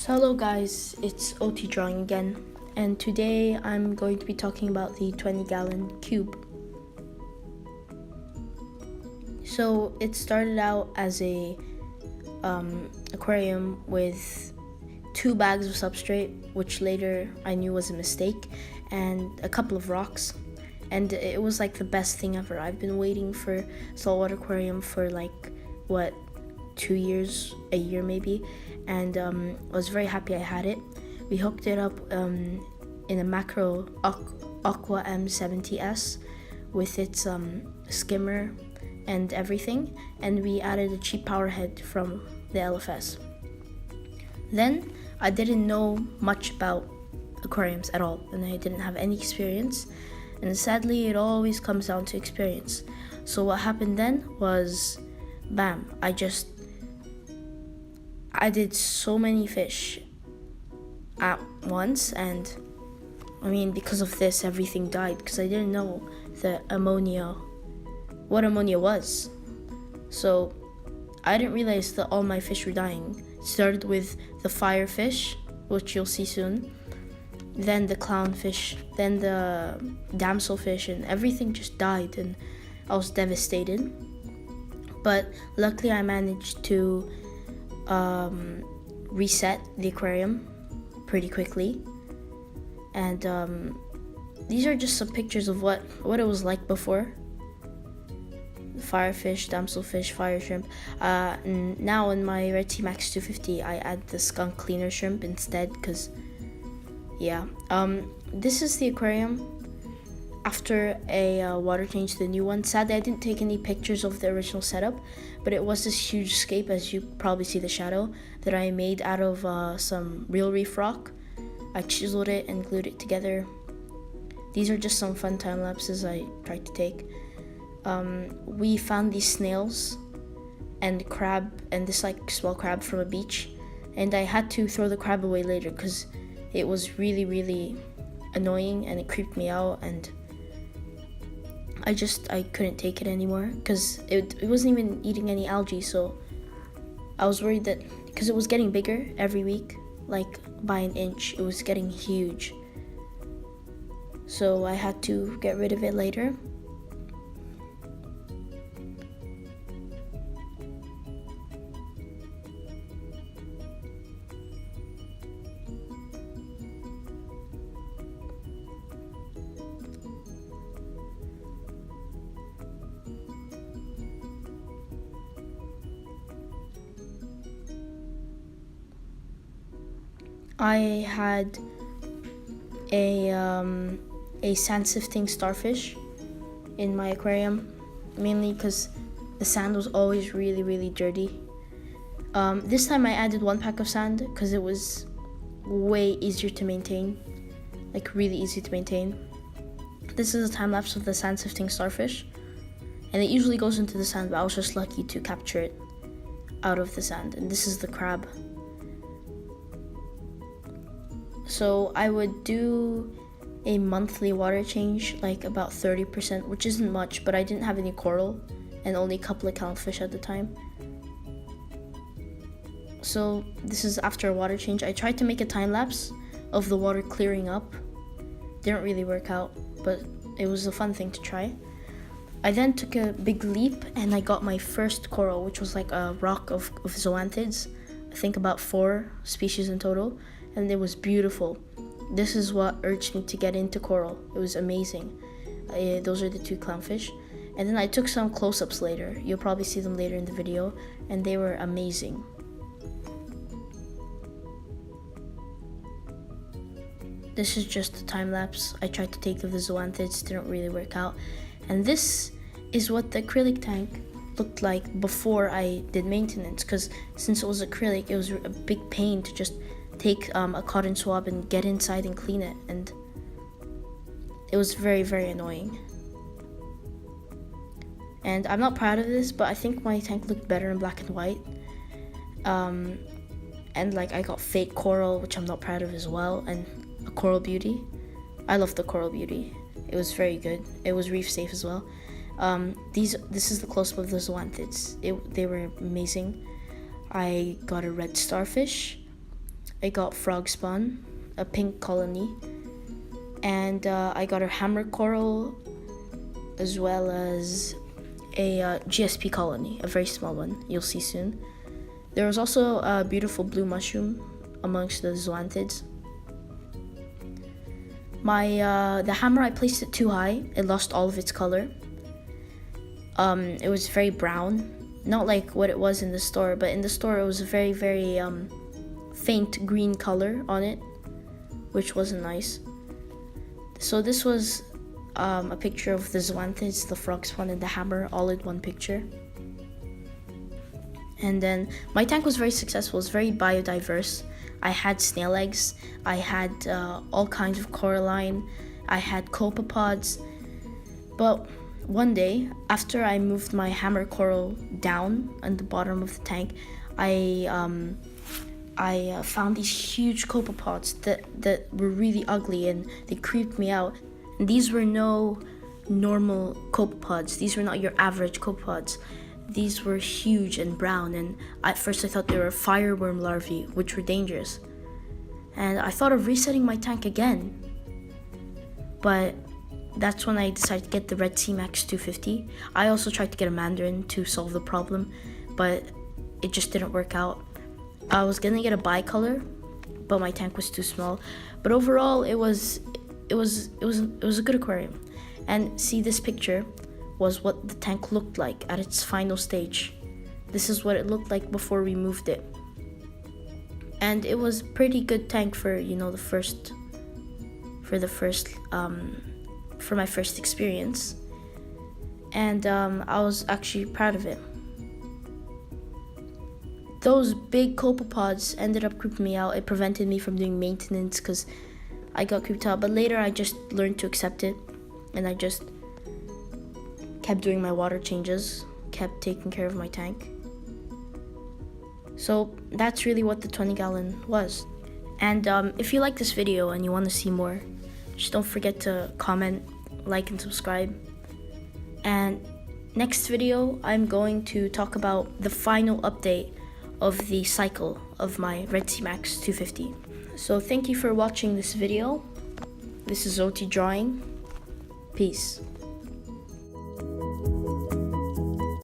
So hello guys, it's OT Drawing again, and today I'm going to be talking about the 20-gallon cube. So it started out as a aquarium with 2 bags of substrate, which later I knew was a mistake, and a couple of rocks. And it was like the best thing ever. I've been waiting for saltwater aquarium for 2 years, a year maybe, and I was very happy I had it. We hooked it up in a Macro Aqua M70S with its skimmer and everything, and we added a cheap power head from the LFS. Then I didn't know much about aquariums at all, and I didn't have any experience, and sadly it always comes down to experience. So what happened then was, bam, I did so many fish at once, and because of this everything died, because I didn't know what ammonia was. So I didn't realize that all my fish were dying. It started with the firefish, which you'll see soon, then the clownfish, then the damselfish, and everything just died, and I was devastated. But luckily I managed to reset the aquarium pretty quickly, and these are just some pictures of what it was like before. The firefish, damselfish, fire shrimp. Now in my Red Sea Max 250 I add the skunk cleaner shrimp instead, because this is the aquarium after a water change to the new one. Sadly I didn't take any pictures of the original setup, but it was this huge scape, as you probably see the shadow, that I made out of some real reef rock. I chiseled it and glued it together. These are just some fun time lapses I tried to take. We found these snails and crab, and this small crab from a beach, and I had to throw the crab away later because it was really, really annoying and it creeped me out, and I couldn't take it anymore because it wasn't even eating any algae. So I was worried that because it was getting bigger every week, like by an inch, it was getting huge. So I had to get rid of it later. I had a sand sifting starfish in my aquarium, mainly because the sand was always really, really dirty. This time I added 1 pack of sand because it was way easier to maintain, really easy to maintain. This is a time lapse of the sand sifting starfish, and it usually goes into the sand, but I was just lucky to capture it out of the sand. And this is the crab. So I would do a monthly water change, about 30%, which isn't much, but I didn't have any coral and only a couple of clownfish at the time. So this is after a water change. I tried to make a time lapse of the water clearing up. Didn't really work out, but it was a fun thing to try. I then took a big leap and I got my first coral, which was like a rock of zoanthids. I think about 4 species in total, and it was beautiful. This is what urged me to get into coral. It was amazing. Those are the 2 clownfish. And then I took some close-ups later. You'll probably see them later in the video, and they were amazing. This is just a time lapse I tried to take of the zoanthids, didn't really work out. And this is what the acrylic tank looked like before I did maintenance, because since it was acrylic, it was a big pain to just take a cotton swab and get inside and clean it, and it was very, very annoying. And I'm not proud of this, but I think my tank looked better in black and white. And I got fake coral, which I'm not proud of as well, and a coral beauty. I love the coral beauty. It was very good. It was reef safe as well. This is the close-up of the zoanthids. They were amazing. I got a red starfish, I got frog spawn, a pink colony, and I got a hammer coral, as well as a GSP colony, a very small one, you'll see soon. There was also a beautiful blue mushroom amongst the zoanthids. The hammer, I placed it too high. It lost all of its color. It was very brown, not like what it was in the store, but in the store it was a very, very faint green color on it, which wasn't nice. So this was a picture of the zoanthids, the frog spawn, and the hammer all in one picture. And then my tank was very successful. It was very biodiverse. I had snail eggs, I had all kinds of coralline, I had copepods. But one day, after I moved my hammer coral down on the bottom of the tank, I found these huge copepods that were really ugly, and they creeped me out. And these were no normal copepods. These were not your average copepods. These were huge and brown, and at first I thought they were fireworm larvae, which were dangerous. And I thought of resetting my tank again. But that's when I decided to get the Red Sea Max 250. I also tried to get a Mandarin to solve the problem, but it just didn't work out. I was gonna get a bicolor, but my tank was too small. But overall, it was a good aquarium. And see, this picture was what the tank looked like at its final stage. This is what it looked like before we moved it. And it was a pretty good tank for, for my first experience. And I was actually proud of it. Those big copepods ended up creeping me out. It prevented me from doing maintenance because I got creeped out. But later I just learned to accept it, and I just kept doing my water changes, kept taking care of my tank. So that's really what the 20-gallon was. And if you like this video and you want to see more, just don't forget to comment, like, and subscribe. And next video, I'm going to talk about the final update of the cycle of my Red Sea Max 250. So thank you for watching this video. This is OT Drawing. Peace.